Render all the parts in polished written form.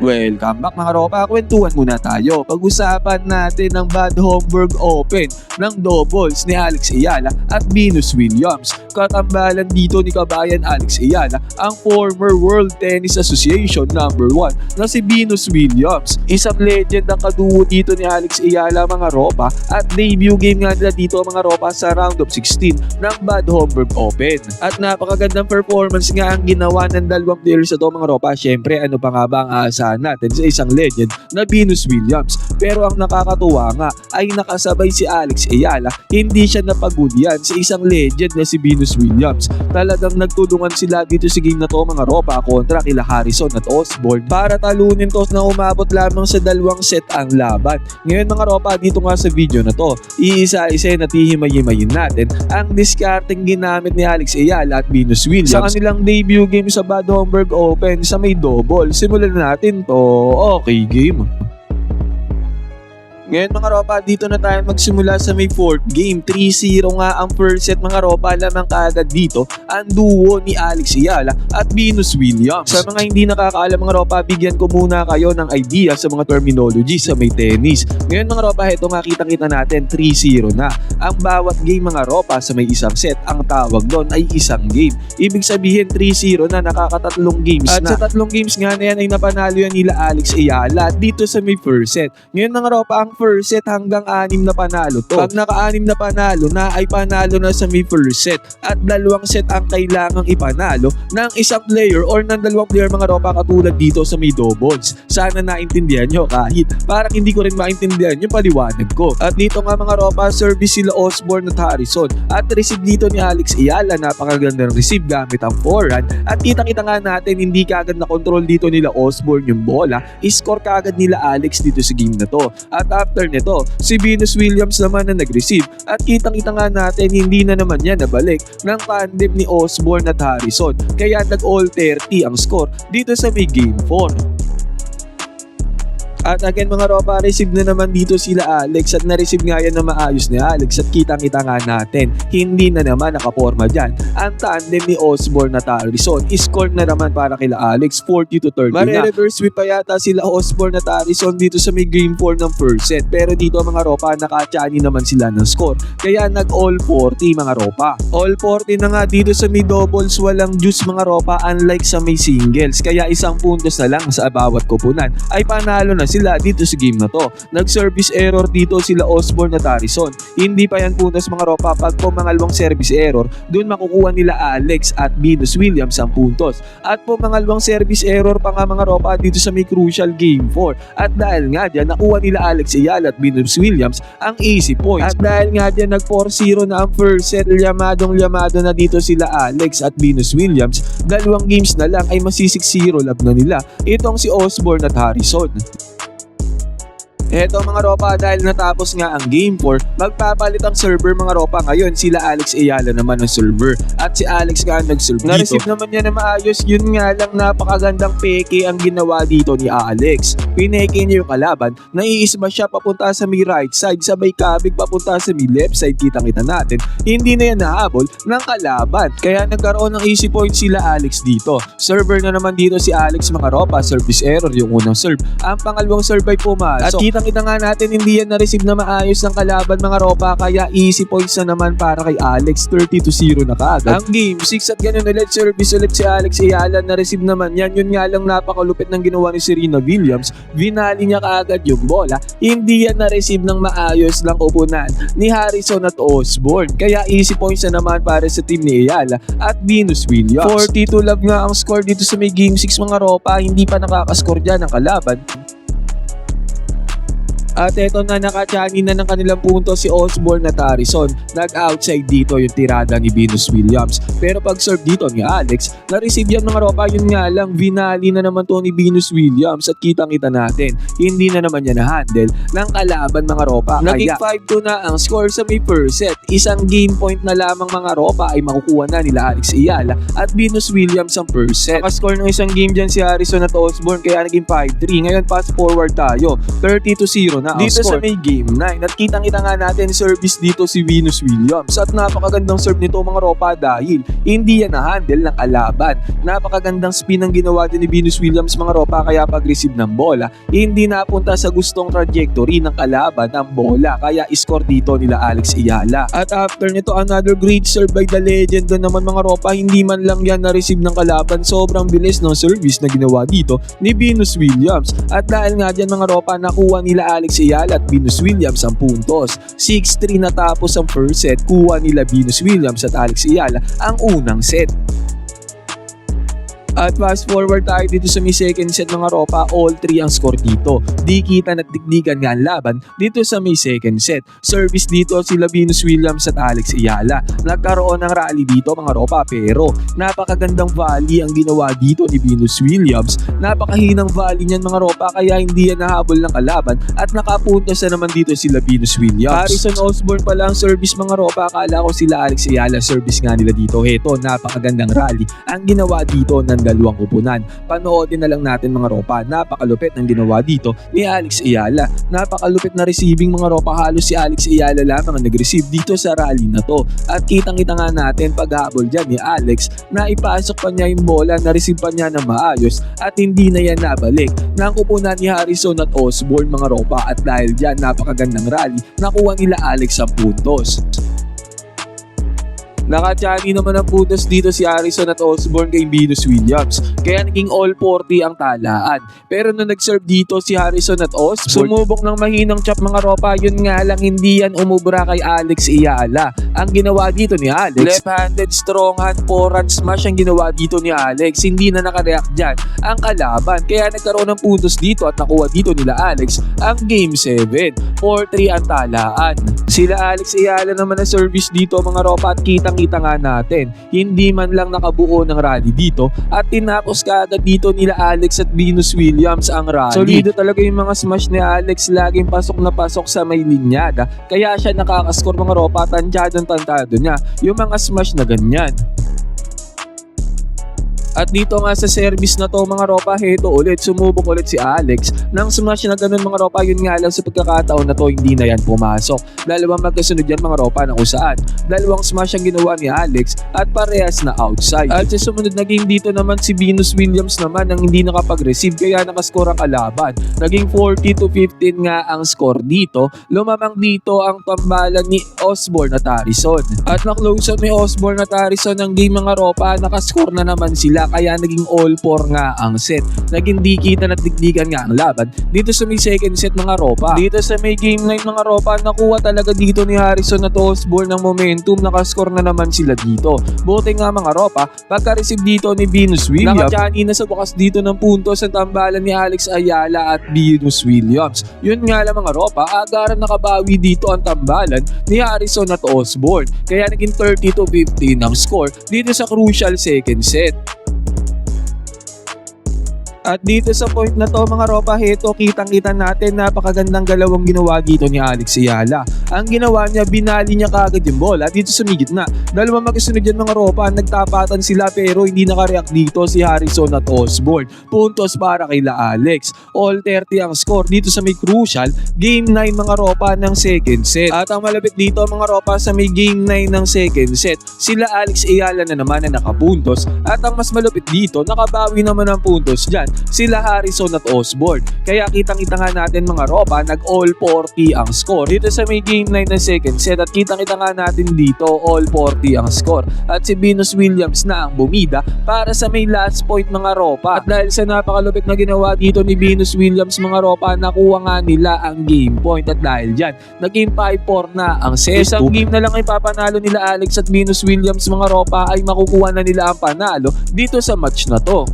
Welcome back mga ropa, kwentuhan muna tayo. Pag-usapan natin ang Bad Homburg Open ng doubles ni Alex Ayala at Venus Williams. Katambalan dito ni kabayan Alex Ayala ang former World Tennis Association number 1 na si Venus Williams. Isang legend ang kaduo dito ni Alex Ayala mga ropa at debut game nga nila dito mga ropa sa round of 16 ng Bad Homburg Open. At napakagandang performance nga ang ginawa ng dalawang players ito mga ropa. Syempre ano pa nga ba ang aasahan natin sa isang legend na Venus Williams. Pero ang nakakatuwa nga ay nakasabay si Alex Ayala, hindi siya napagulyan sa isang legend na si Venus Williams. Talagang nagtulungan sila dito sa game na to mga ropa kontra kila Harrison at Osborne para talunin to na umabot lamang sa 2 set ang laban. Ngayon mga ropa dito nga sa video na to, iisa-isa na tihimay-himayin natin ang discarding ginamit ni Alex Ayala at Venus Williams sa kanilang debut game sa Bad Homburg Open sa may double. Simulan na natin to. Okay game. Ngayon mga ropa, dito na tayo magsimula sa may 4th game. 3-0 nga ang first set mga ropa, lamang kaagad dito ang duo ni Alex Ayala at Venus Williams. Sa mga hindi nakakaalam mga ropa, bigyan ko muna kayo ng idea sa mga terminology sa may tennis. Ngayon mga ropa, ito makita-kita natin 3-0 na. Ang bawat game mga ropa sa may isang set, ang tawag doon ay isang game. Ibig sabihin 3-0 na, nakakatatlong games at na. At sa tatlong games nga na yan ay napanalo yan nila Alex Ayala dito sa may first set. Ngayon mga ropa, ang first set hanggang 6 na panalo to. Pag naka-6 na panalo na ay panalo na sa may first set at 2 set ang kailangang ipanalo ng isang player or ng 2 player mga ropa katulad dito sa may doubles. Sana naintindihan nyo kahit parang hindi ko rin maintindihan yung paliwanag ko. At dito nga mga ropa, service sila Osborne at Harrison at receive dito ni Alex Ayala, napakagandang receive gamit ang forehand at kitang-kita nga natin hindi kagad na control dito nila Osborne yung bola, score kagad nila Alex dito sa game na to. At after nito, si Venus Williams naman na nag-receive at kitang-kita nga natin hindi na naman yan nabalik ng tandem ni Osborne at Harrison kaya nag-all 30 ang score dito sa may game 4. At again mga ropa, receive na naman dito sila Alex at na-receive nga yan na maayos ni Alex at kitang-kita nga natin hindi na naman nakaporma dyan ang tandem ni Osborne at Harrison. Score na naman para kila Alex 40-30 na. Mare-reverse sweep pa yata sila Osborne at Harrison dito sa may game 4 ng first set, pero dito mga ropa naka-chani naman sila ng score kaya nag-all 40 mga ropa. All 40 na nga dito sa may doubles, walang juice mga ropa unlike sa may singles kaya isang puntos na lang sa bawat kupunan ay panalo na sila dito sa game na to. Nag-service error dito sila Osborne at Harrison. Hindi pa yan puntos mga ropa. Pag pumangalawang service error, dun makukuha nila Alex at Venus Williams ang puntos. At pumangalawang service error pa nga mga ropa dito sa may crucial game 4. At dahil nga dyan, nakuha nila Alex Ayala at Venus Williams ang easy points. At dahil nga dyan, nag 4-0 na ang first set, lyamadong na dito sila Alex at Venus Williams. 2 games na lang ay masi 6-0 lab na nila itong si Osborne at Harrison. Eto mga ropa, dahil natapos nga ang game 4, magpapalit ang server mga ropa. Ngayon sila Alex Ayala naman ang server at si Alex nga nag-serve dito. Na-receive naman niya na maayos, yun nga lang napakagandang peke ang ginawa dito ni Alex. Pineke niya yung kalaban, naiisma siya papunta sa may right side, sabay kabig papunta sa may left side, kitang-kita natin. Hindi na yan nahabol ng kalaban, kaya nagkaroon ng easy point sila Alex dito. Server na naman dito si Alex mga ropa, service error yung unang serve. Ang pangalawang serve ay pumasok. At kita nga natin hindi yan na-receive na maayos ng kalaban mga ropa kaya easy points na naman para kay Alex, 30-0 na kaagad. Ang game 6 at ganun ulit, service ulit si Alex Ayala, na-receive naman yan. Yun nga lang napakalupit ng ginawa ni Serena Williams, vinali niya kaagad yung bola, hindi yan na-receive ng maayos lang upunan ni Harrison at Osborne kaya easy points na naman para sa team ni Ayala at Venus Williams. 42 love nga ang score dito sa may game 6 mga ropa, hindi pa nakakascore dyan ang kalaban. At eto na, nakachani na ng kanilang punto si Osborne at Harrison. Nag-outside dito yung tirada ni Venus Williams. Pero pag-serve dito ni Alex, na-receive yan mga ropa, yun nga lang, vinali na naman to ni Venus Williams at kitang-kita natin. Hindi na naman yan na-handle ng kalaban mga ropa. Naging 5-2 na ang score sa may first set. Isang game point na lamang mga ropa ay makukuha na nila Alex Ayala at Venus Williams ang first set. Nakascore ng isang game dyan si Harrison at Osborne kaya naging 5-3. Ngayon pass forward tayo, 30-0 Harrison na dito sa may game 9 at kitang-kita nga natin service dito si Venus Williams at napakagandang serve nito mga ropa dahil hindi yan na-handle ng kalaban. Napakagandang spin ang ginawa din ni Venus Williams mga ropa kaya pag-receive ng bola hindi napunta sa gustong trajectory ng kalaban ang bola kaya score dito nila Alex Ayala. At after nito another great serve by the legend doon naman mga ropa hindi man lang yan na-receive ng kalaban sobrang bilis ng service na ginawa dito ni Venus Williams at dahil nga dyan mga ropa nakuha nila Alex Ayala at Venus Williams ang puntos. 6-3 natapos ang first set kuha nila Venus Williams at Alex Ayala ang unang set. At fast forward tayo dito sa may second set mga ropa, all 3 ang score dito. Dikitan at dikdikan nga ang laban dito sa may second set. Service dito sila Venus Williams at Alex Ayala. Nagkaroon ng rally dito mga ropa pero napakagandang volley ang ginawa dito ni Venus Williams. Napakahinang volley niyan mga ropa kaya hindi yan nahabol ng kalaban at nakapuntos na naman dito sila Venus Williams. Harrison Osborne pala ang service mga ropa, akala ko sila Alex Ayala service nga nila dito. Heto napakagandang rally ang ginawa dito ng dalawang kupunan. Panoodin na lang natin mga ropa, napakalupit ang ginawa dito ni Alex Ayala. Napakalupit na receiving mga ropa, halos si Alex Ayala lamang ang nag-receive dito sa rally na to. At kitang-kita nga natin paghabol dyan ni Alex na ipasok pa niya yung bola, na-receive pa niya ng maayos at hindi na yan nabalik ng kupunan ni Harrison at Osborne mga ropa at dahil dyan napakagandang rally, nakuha nila Alex ang puntos. Nakachani naman ang puntos dito si Harrison at Osborne kay Venus Williams. Kaya naging all 40 ang talaan. Pero nung nag-serve dito si Harrison at Osborne, sumubok ng mahinang chop mga ropa. Yun nga lang hindi yan umubra kay Alex Ayala. Ang ginawa dito ni Alex, left-handed strong hand forehand smash ang ginawa dito ni Alex. Hindi na nakareact dyan ang kalaban. Kaya nagkaroon ng puntos dito at nakuha dito nila Alex ang game 7. 4-3 ang talaan. Sila Alex Ayala naman na service dito mga ropa at kitang-kita nga natin. Hindi man lang nakabuo ng rally dito at tinapos kaagad dito nila Alex at Venus Williams ang rally. Solido talaga yung mga smash ni Alex, laging pasok na pasok sa may linyada. Kaya siya nakakascore mga ropa, tansyadong-tantado niya yung mga smash na ganyan. At dito nga sa service na to mga ropa, heto ulit, sumubok ulit si Alex nang smash na ganun mga ropa. Yun nga lang sa pagkakataon na to hindi na yan pumasok. Dalawang magkasunod yan mga ropa na usaan. Dalawang smash ang ginawa ni Alex at parehas na outside. At sa sumunod na game dito naman si Venus Williams naman ang hindi nakapag-receive kaya nakascore ang kalaban. Naging 40-15 nga ang score dito. Lumamang dito ang tambalan ni Osborne at Harrison. At na-close out ni Osborne at Harrison ng game mga ropa, nakascore na naman sila. Kaya naging all 4 nga ang set. Naging dikitan at dikdikan nga ang laban dito sa may second set mga ropa. Dito sa may game 9 mga ropa, nakuha talaga dito ni Harrison at Osborne ng momentum. Nakascore na naman sila dito. Buti nga mga ropa, pagka-receive dito ni Venus Williams, nakachani na sa bukas dito ng puntos ang tambalan ni Alex Ayala at Venus Williams. Yun nga lang mga ropa, agaran nakabawi dito ang tambalan ni Harrison at Osborne. Kaya naging 30-15 ang score dito sa crucial second set. At dito sa point na to mga ropa, heto kitang-kita natin napakagandang galawang ginawa dito ni Alex Ayala. Ang ginawa niya, binali niya kagad yung bola dito sa migit na. Dalawang magkasunod yan mga ropa, nagtapatan sila pero hindi nakareact dito si Harrison at Osborne. Puntos para kay Alex. All 30 ang score dito sa may crucial game 9 mga ropa ng second set. At ang malapit dito mga ropa sa may game 9 ng second set, sila Alex Ayala na naman na nakapuntos. At ang mas malapit dito, nakabawi naman ang puntos dyan, sila Harrison at Osborne. Kaya kitang-kita nga natin mga ropa, nag all 40 ang score dito sa may game 9 ng second set. At kitang-kita nga natin dito all 40 ang score. At si Venus Williams na ang bumida para sa may last point mga ropa. At dahil sa napakalupit na ginawa dito ni Venus Williams mga ropa, nakuha nga nila ang game point. At dahil dyan, naging 5-4 na ang set. Isang game na lang ay papanalo nila Alex at Venus Williams mga ropa, ay makukuha na nila ang panalo dito sa match na to.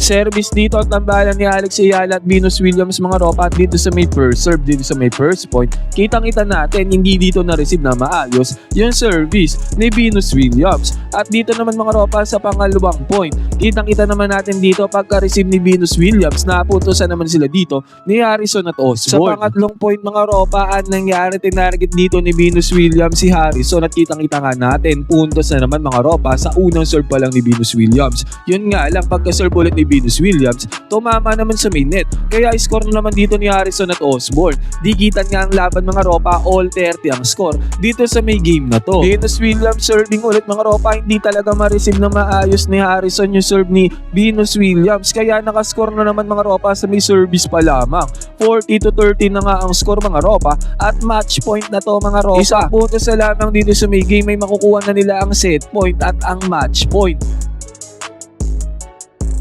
Service dito ang tambalan ni Alex Ayala at Venus Williams mga ropa at dito sa may first serve, dito sa may first point. Kitang-kita natin hindi dito na-receive na maayos yung service ni Venus Williams. At dito naman mga ropa sa pangalawang point, kitang-kita naman natin dito pagka-receive ni Venus Williams, napuntosan naman sila dito ni Harrison at Osborne. Sa pangatlong point mga ropa, ang nangyari, tinarget dito ni Venus Williams si Harrison at kitang-kita nga natin puntos na naman mga ropa sa unang serve pa lang ni Venus Williams. Yun nga lang, pagka-serve ulit ni Venus Williams, tumama naman sa main net. Kaya score na naman dito ni Harrison at Osborne. Dikitan nga ang laban mga ropa, all 30 ang score dito sa may game na to. Venus Williams serving ulit mga ropa, hindi talaga ma-receive na maayos ni Harrison yung serve ni Venus Williams. Kaya nakascore na naman mga ropa sa may service pa lamang. 40-30 na nga ang score mga ropa at match point na to mga ropa. Isang puntos na lamang dito sa may game, may makukuha na nila ang set point at ang match point.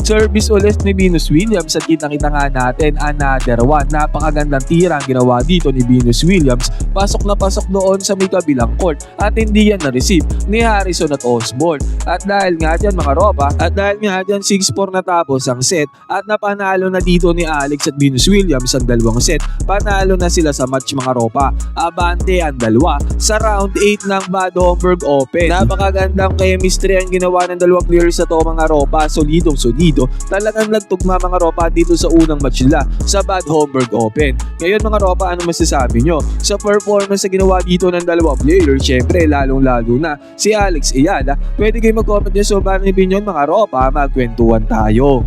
Service ulit ni Venus Williams at kitang-kita nga natin another one. Napakagandang tira ang ginawa dito ni Venus Williams. Pasok na pasok doon sa may kabilang court at hindi yan na-receive ni Harrison at Osborne. At dahil nga dyan mga ropa, at dahil nga dyan 6-4 natapos ang set at napanalo na dito ni Alex at Venus Williams ang dalawang set. Panalo na sila sa match mga ropa. Abante ang dalawa sa round 8 ng Bad Homburg Open. Napakagandang chemistry ang ginawa ng dalawang players na to mga ropa. Solidong solido. Talagang nagtugma mga ropa dito sa unang match nila sa Bad Homburg Open. Ngayon mga ropa, ano masasabi nyo sa performance na ginawa dito ng dalawang players? Syempre lalong-lalo na si Alex Ayala. Pwede kayo mag-comment nyo sa opinion mga ropa, magkwentuhan tayo.